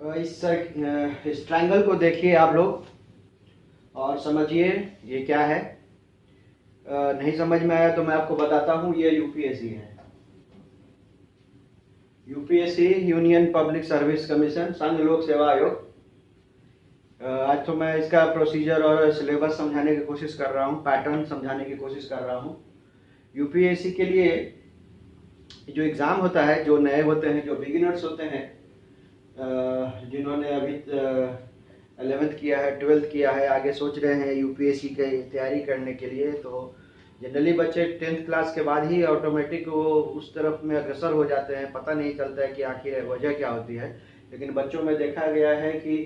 इस ट्रायंगल को देखिए आप लोग और समझिए ये क्या है। नहीं समझ में आया तो मैं आपको बताता हूँ, ये यूपीएससी है। UPSC union public service commission, संघ लोक सेवा आयोग। आज तो मैं इसका प्रोसीजर और सिलेबस समझाने की कोशिश कर रहा हूँ, पैटर्न समझाने की कोशिश कर रहा हूँ। यूपीएससी के लिए जो एग्ज़ाम होता है, जो नए होते हैं, जो बिगिनर्स होते हैं, जिन्होंने अभी 11th किया है, 12th किया है, आगे सोच रहे हैं यूपीएससी की तैयारी करने के लिए, तो जनरली बच्चे 10th क्लास के बाद ही ऑटोमेटिक वो उस तरफ में अग्रसर हो जाते हैं। पता नहीं चलता है कि आखिर वजह क्या होती है, लेकिन बच्चों में देखा गया है कि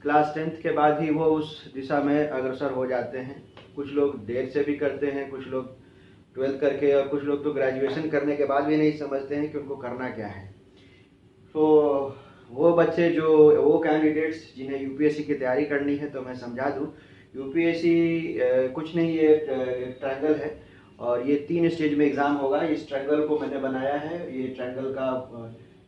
क्लास 10th के बाद ही वो उस दिशा में अग्रसर हो जाते हैं। कुछ लोग देर से भी करते हैं, कुछ लोग 12th करके, और कुछ लोग तो ग्रेजुएशन करने के बाद भी नहीं समझते हैं कि उनको करना क्या है। तो वो बच्चे, जो वो कैंडिडेट्स जिन्हें यूपीएससी की तैयारी करनी है, तो मैं समझा दूं, यूपीएससी कुछ नहीं, ये एक ट्रायंगल है और ये 3 स्टेज में एग्ज़ाम होगा। इस ट्रायंगल को मैंने बनाया है, ये ट्रायंगल का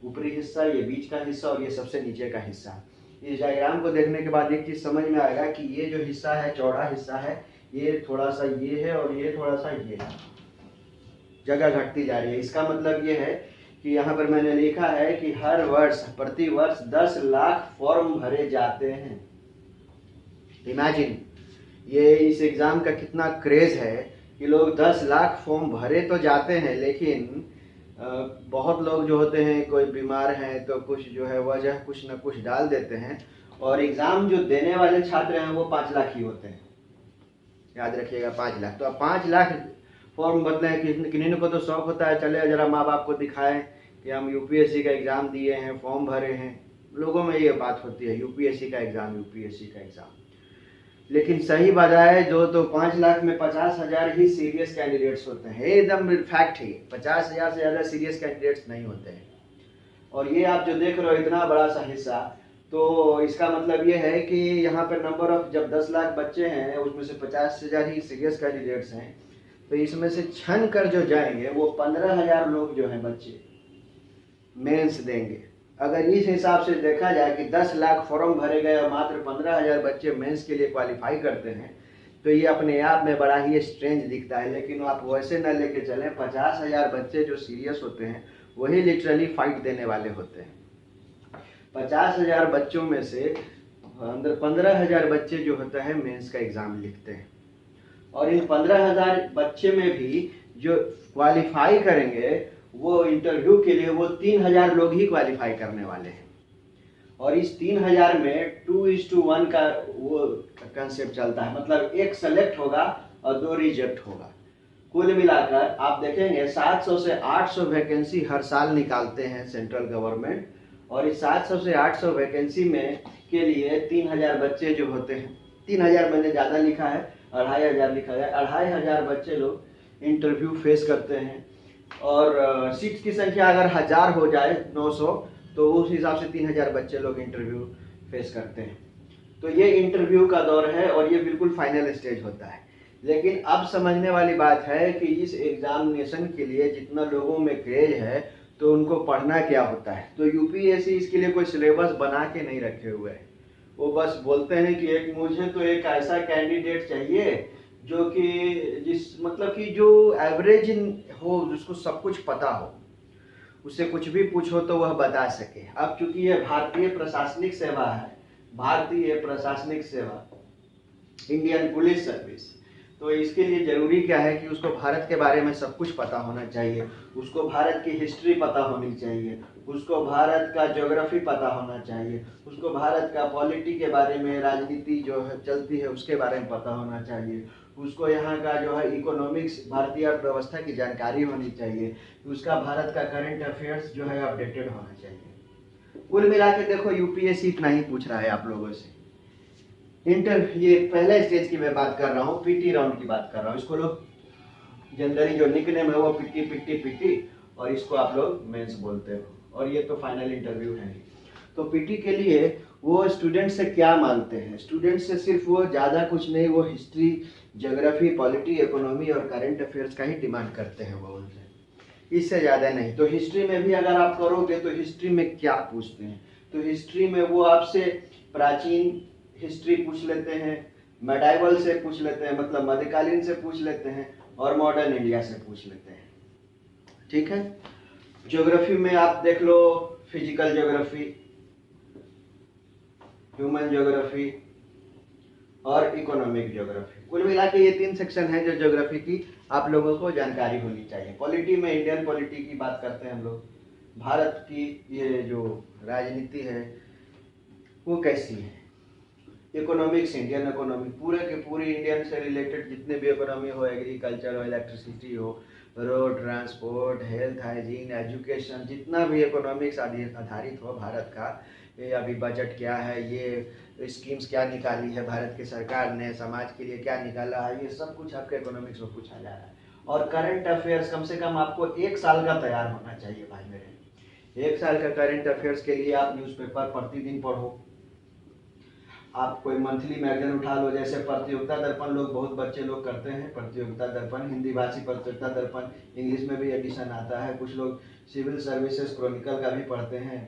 ऊपरी हिस्सा, ये बीच का हिस्सा और ये सबसे नीचे का हिस्सा। इस डायग्राम को देखने के बाद एक चीज़ समझ में आएगा कि ये जो हिस्सा है, चौड़ा हिस्सा है, ये थोड़ा सा ये है और ये थोड़ा सा ये है, जगह घटती जा रही है। इसका मतलब ये है कि यहाँ पर मैंने लिखा है कि हर वर्ष, प्रति वर्ष 10 लाख फॉर्म भरे जाते हैं। इमेजिन, ये इस एग्ज़ाम का कितना क्रेज है कि लोग 10 लाख फॉर्म भरे तो जाते हैं, लेकिन बहुत लोग जो होते हैं, कोई बीमार हैं तो कुछ जो है वजह कुछ न कुछ डाल देते हैं, और एग्ज़ाम जो देने वाले छात्र हैं वो 5 लाख ही होते हैं। याद रखिएगा, 5 लाख। तो अब 5 लाख फॉर्म बदले, किन्हीं को तो शौक होता है, चले जरा माँ बाप को दिखाएं कि हम यूपीएससी का एग्ज़ाम दिए हैं, फॉर्म भरे हैं। लोगों में ये बात होती है, यूपीएससी का एग्ज़ाम, यूपीएससी का एग्ज़ाम। लेकिन सही बताए जो, तो 5 लाख में 50,000 ही सीरियस कैंडिडेट्स होते हैं। एकदम फैक्ट है, 50,000 से ज़्यादा सीरियस कैंडिडेट्स नहीं होते हैं। और ये आप जो देख रहे हो इतना बड़ा सा हिस्सा, तो इसका मतलब ये है कि यहाँ पर नंबर ऑफ, जब 10 लाख बच्चे हैं उसमें से 50,000 ही सीरियस कैंडिडेट्स हैं, तो इसमें से छन कर जो जाएंगे वो 15,000 लोग जो हैं बच्चे मेंस देंगे। अगर इस हिसाब से देखा जाए कि 10 लाख फॉर्म भरे गए और मात्र 15,000 बच्चे मेंस के लिए क्वालिफाई करते हैं, तो ये अपने आप में बड़ा ही स्ट्रेंज दिखता है। लेकिन आप वैसे न लेके चलें, 50,000 बच्चे जो सीरियस होते हैं वही लिटरली फाइट देने वाले होते हैं। 50,000 बच्चों में से अंदर 15,000 बच्चे जो होता है मेंस का एग्ज़ाम लिखते हैं, और इन 15,000 बच्चे में भी जो क्वालिफाई करेंगे, वो इंटरव्यू के लिए वो 3,000 लोग ही क्वालिफाई करने वाले हैं। और इस 3,000 में 2:1 का वो कंसेप्ट चलता है, मतलब 1 सेलेक्ट होगा और 2 रिजेक्ट होगा। कुल मिलाकर आप देखेंगे 700 से 800 वैकेंसी हर साल निकालते हैं सेंट्रल गवर्नमेंट, और इस 700 से 800 वैकेंसी में के लिए 3,000 बच्चे जो होते हैं, 3,000 मैंने ज़्यादा लिखा है, 2,500 लिखा है, 2,500 बच्चे लोग इंटरव्यू फेस करते हैं। और सीट्स की संख्या अगर 1000 हो जाए, 900, तो उस हिसाब से 3,000 बच्चे लोग इंटरव्यू फेस करते हैं। तो ये इंटरव्यू का दौर है और ये बिल्कुल फाइनल स्टेज होता है। लेकिन अब समझने वाली बात है कि इस एग्जामिनेशन के लिए जितना लोगों में क्रेज है, तो उनको पढ़ना क्या होता है। तो यूपीएससी इसके लिए कोई सिलेबस बना के नहीं रखे हुए है। वो बस बोलते हैं कि मुझे तो एक ऐसा कैंडिडेट चाहिए जो कि मतलब कि जो एवरेज हो, जिसको सब कुछ पता हो, उससे कुछ भी पूछो तो वह बता सके। अब चूंकि यह भारतीय प्रशासनिक सेवा है, भारतीय प्रशासनिक सेवा, इंडियन पुलिस सर्विस, तो इसके लिए जरूरी क्या है कि उसको भारत के बारे में सब कुछ पता होना चाहिए, उसको भारत की हिस्ट्री पता होनी चाहिए, उसको भारत का ज्योग्राफी पता होना चाहिए, उसको भारत का पॉलिटी के बारे में, राजनीति जो है चलती है उसके बारे में पता होना चाहिए, उसको यहाँ का जो है इकोनॉमिक्स, भारतीय अर्थव्यवस्था की जानकारी होनी चाहिए, उसका भारत का करंट अफेयर्स जो है अपडेटेड होना चाहिए। कुल मिला के देखो, यूपीएससी इतना ही पूछ रहा है आप लोगों से। ये पहले स्टेज की मैं बात कर रहा हूँ, पीटी राउंड की बात कर रहा हूँ। इसको लोग जनरली जो निकनेम है वो पिट्टी पिट्टी पिट्टी, और इसको आप लोग मेंस बोलते हो, और ये तो फाइनल इंटरव्यू है। तो पीटी के लिए वो स्टूडेंट से क्या मांगते हैं, स्टूडेंट से सिर्फ वो ज़्यादा कुछ नहीं, वो हिस्ट्री, ज्योग्राफी, पॉलिटी, इकोनॉमी और करंट अफेयर्स का ही डिमांड करते हैं वो उनसे, इससे ज़्यादा नहीं। तो हिस्ट्री में भी अगर आप करोगे तो हिस्ट्री में क्या पूछते हैं, तो हिस्ट्री में वो आपसे प्राचीन हिस्ट्री पूछ लेते हैं, मेडाइवल से पूछ लेते हैं मतलब मध्यकालीन से पूछ लेते हैं, और मॉडर्न इंडिया से पूछ लेते हैं। ठीक है। ज्योग्राफी में आप देख लो फिजिकल ज्योग्राफी, ह्यूमन ज्योग्राफी और इकोनॉमिक ज्योग्राफी। कुल मिला के ये 3 सेक्शन है जो ज्योग्राफी की आप लोगों को जानकारी होनी चाहिए। पॉलिटी में इंडियन पॉलिटी की बात करते हैं हम लोग, भारत की ये जो राजनीति है वो कैसी है। इकोनॉमिक्स, इंडियन इकोनॉमी, पूरे के पूरे इंडियन से रिलेटेड जितने भी इकोनॉमी हो, एग्रीकल्चर हो, इलेक्ट्रिसिटी हो, road transport, health, hygiene, education, जितना भी इकोनॉमिक्स आधारित हो भारत का, ये अभी बजट क्या है, ये स्कीम्स क्या निकाली है भारत की सरकार ने, समाज के लिए क्या निकाला है, ये सब कुछ आपके इकोनॉमिक्स में पूछा जा रहा है। और करंट अफेयर्स कम से कम आपको 1 साल का तैयार होना चाहिए भाई मेरे। 1 साल का करंट अफेयर्स के लिए आप न्यूज़पेपर प्रतिदिन पढ़ो। आप कोई मंथली मैगजीन उठा लो, जैसे प्रतियोगिता दर्पण लोग बहुत बच्चे लोग करते हैं, प्रतियोगिता दर्पण, हिंदी भाषी प्रतियोगिता दर्पण, इंग्लिश में भी एडिशन आता है, कुछ लोग सिविल सर्विसेज क्रॉनिकल का भी पढ़ते हैं।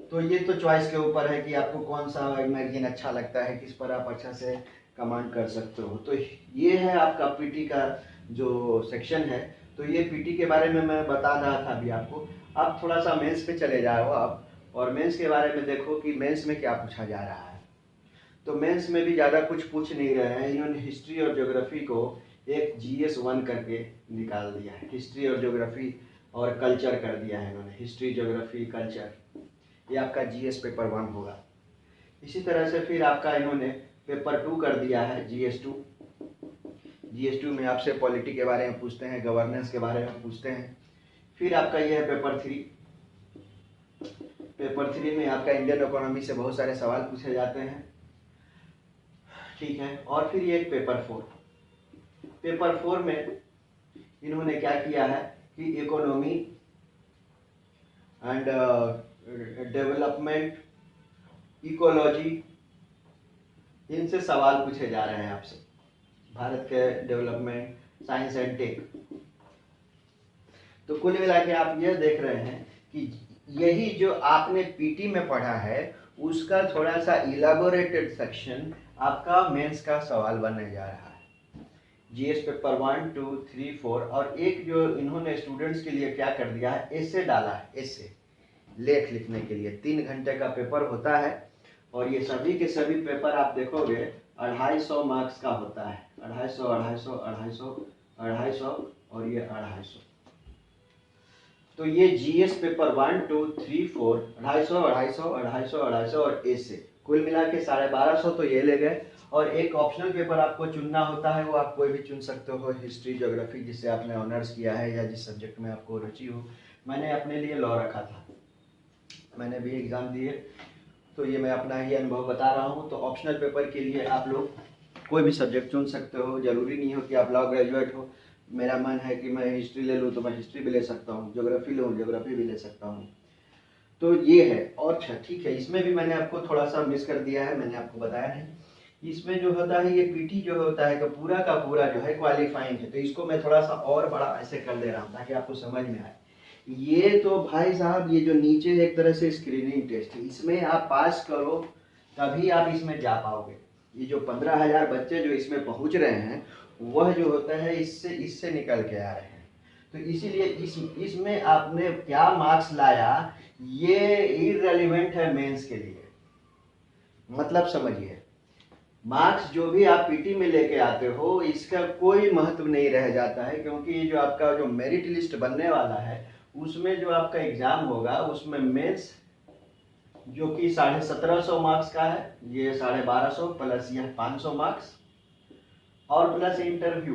तो ये तो चॉइस के ऊपर है कि आपको कौन सा मैगजीन अच्छा लगता है, किस पर आप अच्छा से कमांड कर सकते हो। तो ये है आपका पीटी का जो सेक्शन है। तो ये पीटी के बारे में मैं बता रहा था अभी आपको। आप थोड़ा सा मेंस पे चले जाओ आप, और मेंस के बारे में देखो कि मेंस में क्या पूछा जा रहा है। तो मेंस में भी ज़्यादा कुछ पूछ नहीं रहे हैं, इन्होंने हिस्ट्री और ज्योग्राफी को एक GS 1 करके निकाल दिया है। हिस्ट्री और ज्योग्राफी और कल्चर कर दिया है इन्होंने, हिस्ट्री ज्योग्राफी कल्चर, ये आपका GS पेपर 1 होगा। इसी तरह से फिर आपका इन्होंने पेपर 2 कर दिया है, GS 2। GS 2 में आपसे पॉलिटी के बारे में पूछते हैं, गवर्नेंस के बारे में पूछते हैं। फिर आपका ये है पेपर 3। पेपर 3 में आपका इंडियन इकोनॉमी से बहुत सारे सवाल पूछे जाते हैं। ठीक है। और फिर ये पेपर 4। पेपर 4 में इन्होंने क्या किया है कि इकोनॉमी एंड डेवलपमेंट, इकोलॉजी, इनसे सवाल पूछे जा रहे हैं आपसे, भारत के डेवलपमेंट, साइंस एंड टेक। तो कुल मिला के आप ये देख रहे हैं कि यही जो आपने पीटी में पढ़ा है उसका थोड़ा सा इलाबोरेटेड सेक्शन आपका मेंस का सवाल बनने जा रहा है। GS paper 1, 2, 3, 4। और एक जो इन्होंने स्टूडेंट्स के लिए क्या कर दिया है, एसे डाला है, एसे लेख लिखने के लिए 3 घंटे का पेपर होता है। और ये सभी के सभी पेपर आप देखोगे 250 मार्क्स का होता है, 250, 250, 250, 250 और ये 250। तो ये जीएस पेपर 1, 2, 3, 4, 250, 250, 250, 250 और एसे कुल मिला के 1250 तो ये ले गए। और एक ऑप्शनल पेपर आपको चुनना होता है, वो आप कोई भी चुन सकते हो, हिस्ट्री ज्योग्राफी जिससे आपने ऑनर्स किया है या जिस सब्जेक्ट में आपको रुचि हो। मैंने अपने लिए लॉ रखा था, मैंने भी एग्ज़ाम दिए, तो ये मैं अपना ही अनुभव बता रहा हूँ। तो ऑप्शनल पेपर के लिए आप लोग कोई भी सब्जेक्ट चुन सकते हो, ज़रूरी नहीं हो कि आप लॉ ग्रेजुएट हो। मेरा मन है कि मैं हिस्ट्री ले लूँ तो मैं हिस्ट्री भी ले सकता हूँ, ज्योग्राफी लूँ ज्योग्राफी भी ले सकता हूँ। तो ये है। और अच्छा ठीक है, इसमें भी मैंने आपको थोड़ा सा मिस कर दिया है, मैंने आपको बताया नहीं। इसमें जो होता है ये पीटी जो होता है कि पूरा का पूरा जो है क्वालिफाइंग है, तो इसको मैं थोड़ा सा और बड़ा ऐसे कर दे रहा हूँ ताकि आपको समझ में आए। ये तो भाई साहब ये जो नीचे एक तरह से स्क्रीनिंग टेस्ट है, इसमें आप पास करो तभी आप इसमें जा पाओगे। ये जो 15,000 बच्चे जो इसमें पहुंच रहे हैं वह जो होता है इससे निकल के आ रहे हैं। तो इसीलिए इसमें आपने क्या मार्क्स लाया ये इररिलेवेंट है मेंस के लिए। मतलब समझिए, मार्क्स जो भी आप पीटी में लेके आते हो इसका कोई महत्व नहीं रह जाता है, क्योंकि ये जो आपका जो मेरिट लिस्ट बनने वाला है उसमें जो आपका एग्जाम होगा उसमें मेंस जो कि 1750 मार्क्स का है, ये 1250 प्लस यह 500 मार्क्स और प्लस इंटरव्यू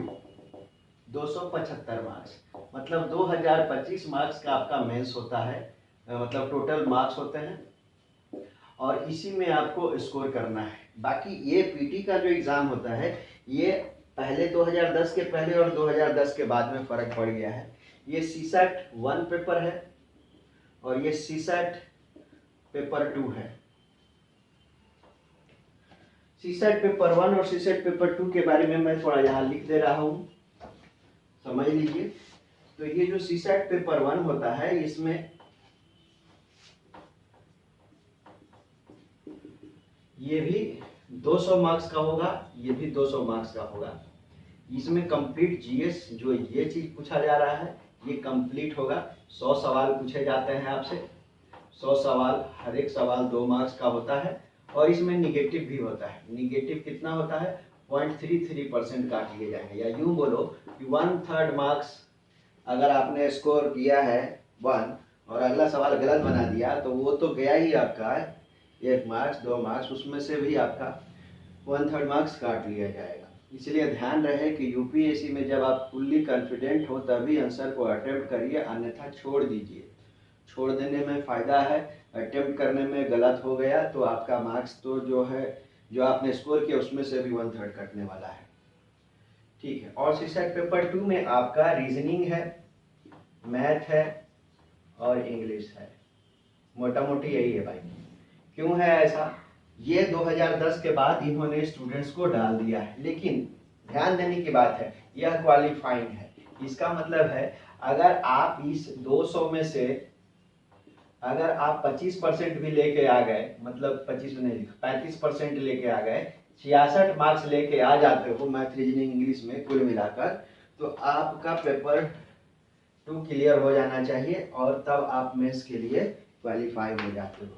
275 मार्क्स, मतलब 2025 मार्क्स का आपका मेंस होता है, मतलब टोटल मार्क्स होते हैं और इसी में आपको स्कोर करना है। बाकी ये पीटी का जो एग्ज़ाम होता है ये पहले 2010 के पहले और 2010 के बाद में फ़र्क पड़ गया है। ये सीसैट 1 पेपर है और ये सीसैट पेपर 2 है। सीसैट पेपर 1 और सीसैट पेपर 2 के बारे में मैं थोड़ा यहाँ लिख दे रहा हूँ, समझ लीजिए। तो ये जो सीसैट पेपर 1 होता है इसमें ये भी 200 मार्क्स का होगा, ये भी 200 मार्क्स का होगा। इसमें कंप्लीट जीएस जो ये चीज पूछा जा रहा है ये कंप्लीट होगा। 100 सवाल पूछे जाते हैं आपसे, 100 सवाल, हर एक सवाल 2 मार्क्स का होता है। और इसमें निगेटिव भी होता है। निगेटिव कितना होता है? 0.33% काट लिए जाएंगे, या यूं बोलो कि 1/3 मार्क्स अगर आपने स्कोर किया है 1 और अगला सवाल गलत बना दिया तो वो तो गया ही आपका 1 मार्क्स 2 मार्क्स, उसमें से भी आपका 1/3 मार्क्स काट लिया जाएगा। इसलिए ध्यान रहे कि यूपीएससी में जब आप फुल्ली कॉन्फिडेंट हो तभी आंसर को अटेम्प्ट करिए, अन्यथा छोड़ दीजिए। छोड़ देने में फ़ायदा है, अटेम्प्ट करने में गलत हो गया तो आपका मार्क्स तो जो है जो आपने स्कोर किया उसमें से भी 1/3 कटने वाला है। ठीक है। और सीसेट पेपर 2 में आपका रीजनिंग है, मैथ है और इंग्लिश है। मोटा मोटी यही है भाई। क्यों है ऐसा? ये 2010 के बाद इन्होंने स्टूडेंट्स को डाल दिया है, लेकिन ध्यान देने की बात है यह क्वालिफाइंग है। इसका मतलब है अगर आप इस 200 में से अगर आप 25% भी लेके आ गए, मतलब 25 नहीं 35% लेके आ गए, 66 मार्क्स लेके आ जाते हो मैथ रीजनिंग इंग्लिश में कुल मिलाकर, तो आपका पेपर 2 क्लियर हो जाना चाहिए और तब आप मेंस के लिए क्वालिफाई हो जाते हो।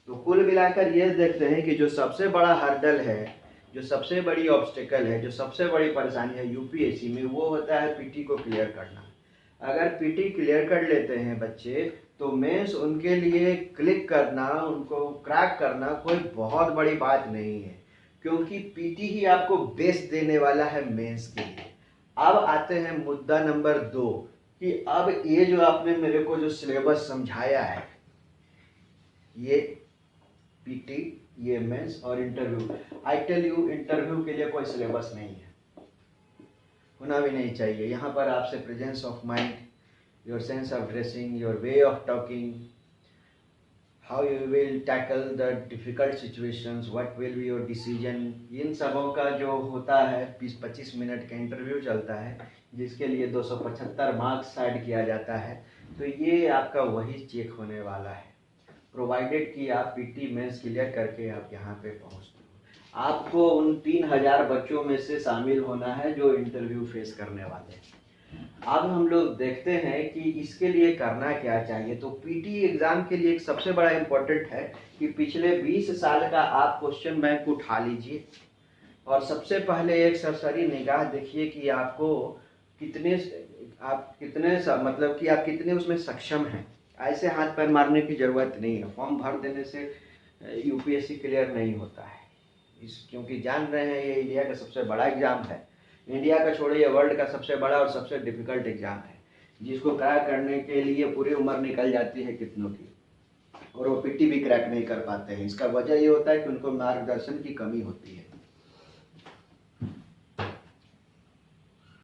तो कुल मिलाकर ये देखते हैं कि जो सबसे बड़ा हर्डल है, जो सबसे बड़ी ऑब्स्टेकल है, जो सबसे बड़ी परेशानी है यूपीएससी में, वो होता है पीटी को क्लियर करना। अगर पीटी क्लियर कर लेते हैं बच्चे तो मेंस उनके लिए क्लिक करना, उनको क्रैक करना कोई बहुत बड़ी बात नहीं है, क्योंकि पीटी ही आपको बेस देने वाला है मेंस के लिए। अब आते हैं मुद्दा नंबर 2 कि अब ये जो आपने मेरे को जो सिलेबस समझाया है, ये पीटी, ये मेंस और interview, I tell you interview के लिए कोई सिलेबस नहीं है, होना भी नहीं चाहिए। यहाँ पर आपसे presence of mind, your sense of dressing, your way of talking, how you will tackle the difficult situations, what will be your decision, इन सबों का जो होता है 20-25 मिनट का इंटरव्यू चलता है, जिसके लिए 275 मार्क्स ऐड किया जाता है। तो ये आपका वही चेक होने वाला है, प्रोवाइडेड कि आप पीटी मेंस क्लियर करके आप यहाँ पे पहुँचते हो। आपको उन 3000 बच्चों में से शामिल होना है जो इंटरव्यू फेस करने वाले हैं। अब हम लोग देखते हैं कि इसके लिए करना क्या चाहिए। तो पीटी एग्जाम के लिए एक सबसे बड़ा इम्पोर्टेंट है कि पिछले 20 साल का आप क्वेश्चन बैंक उठा लीजिए और सबसे पहले एक सरसरी निगाह देखिए कि आपको कितने मतलब कि आप कितने उसमें सक्षम हैं। ऐसे हाथ पैर मारने की ज़रूरत नहीं है। फॉर्म भर देने से यूपीएससी क्लियर नहीं होता है, क्योंकि जान रहे हैं ये इंडिया का सबसे बड़ा एग्ज़ाम है। इंडिया का छोड़िए, वर्ल्ड का सबसे बड़ा और सबसे डिफिकल्ट एग्ज़ाम है, जिसको क्रैक करने के लिए पूरी उम्र निकल जाती है कितनों की, और वो पीटी भी क्रैक नहीं कर पाते हैं। इसका वजह ये होता है कि उनको मार्गदर्शन की कमी होती है।